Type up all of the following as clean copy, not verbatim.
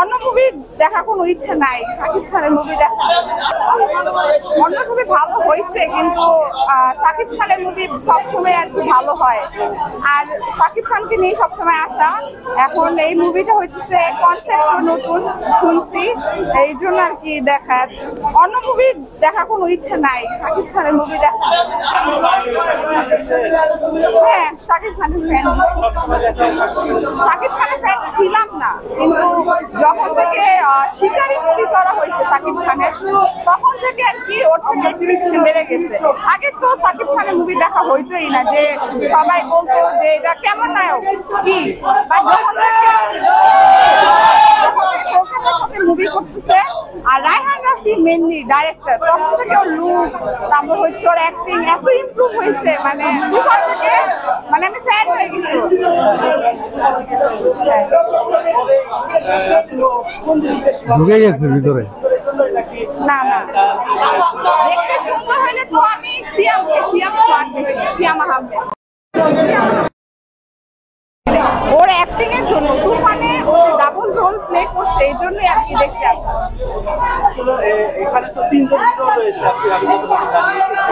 অন্য মুভি দেখার কোনো ইচ্ছে নাই, শাকিব খানের মুভি দেখা। অন্য ছবি ভালো হয়েছে কিন্তু শাকিব খানের মুভি সবসময় আর কি ভালো হয়, আর শাকিব খানকে নিয়ে সবসময় আসা। এখন এই মুভিটা হচ্ছে কনসেপ্ট নতুন শুনছি, এই জন্য আর কি দেখা। অন্য মুভি দেখার কোনো ইচ্ছে নাই, শাকিব খানের মুভি দেখা। হ্যাঁ, শাকিব খানের ফ্যান। শাকিব খানের ফ্যান ছিলাম না, কিন্তু যখন থেকে শিকারি মুভি করা হয়েছে শাকিব খানের, তখন থেকে আর কি ওর থেকে অ্যাক্টিভিটি বেড়ে গেছে। আগে তো শাকিব খানের মুভি দেখা হইতোই না, যে সবাই বলতো যে এটা কেমন নায়ক কি, বা যখন কলকাতার সাথে মুভি করতেছে আর রায়হান রাফি মেনলি ডাইরেক্টর, তখন থেকে ওর লুক, তারপর হচ্ছে ওর অ্যাক্টিং এত ইমপ্রুভ হয়েছে, মানে দুবার থেকে মানে আমি ফ্যান হয়ে গেছি। ঢুকে গেছে ভিতরে। না না, দেখতে সুন্দর হলে তো আমি সিয়াম স্মার্ট বেশি, সিয়াম আহমেদ। ওর অ্যাক্টিং এর জন্য, তুফানে ও ডাবল রোল প্লে করছে, এই জন্যই আর কি দেখতে আসা। এখানে তো তিনজন রয়েছে,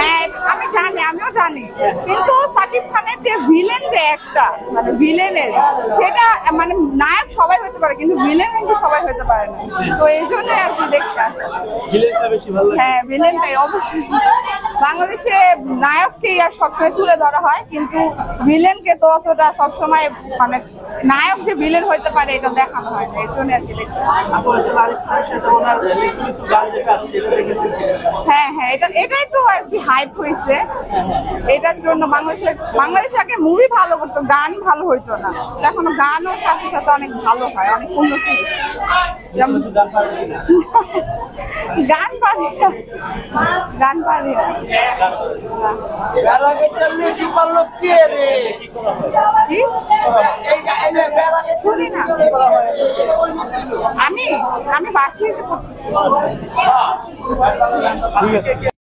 হ্যাঁ আমি জানি, আমিও জানি, কিন্তু শাকিব খানের যে ভিলেন, যে একটা মানে ভিলেনের, সেটা মানে নায়ক সবাই হতে পারে কিন্তু ভিলেন কিন্তু সবাই হতে পারে না, তো এই জন্য আর কি দেখতে আসা। ভিলেনটা বেশি ভালো লাগে। হ্যাঁ, ভিলেনটাই অবশ্যই। বাংলাদেশে নায়ককেই আর সবসময় তুলে ধরা হয়, কিন্তু ভিলেনকে তো অতটা সবসময় মানে নায়ক যে ভিলেন হইতে পারে এটা দেখানো হয় না, এই জন্য আর কি দেখছি। হ্যাঁ হ্যাঁ, এটাই তো আর কি হাইপ হয়েছে, এটার জন্য বাংলাদেশে আগে মুভি ভালো করতো, গান ভালো হইতো না, এখনো গানও সাথে সাথে অনেক ভালো হয়, অনেক উন্নতি। গান পারি না, গান পারি না। কি শুনি না, আমি বাসিতে পড়তেছি।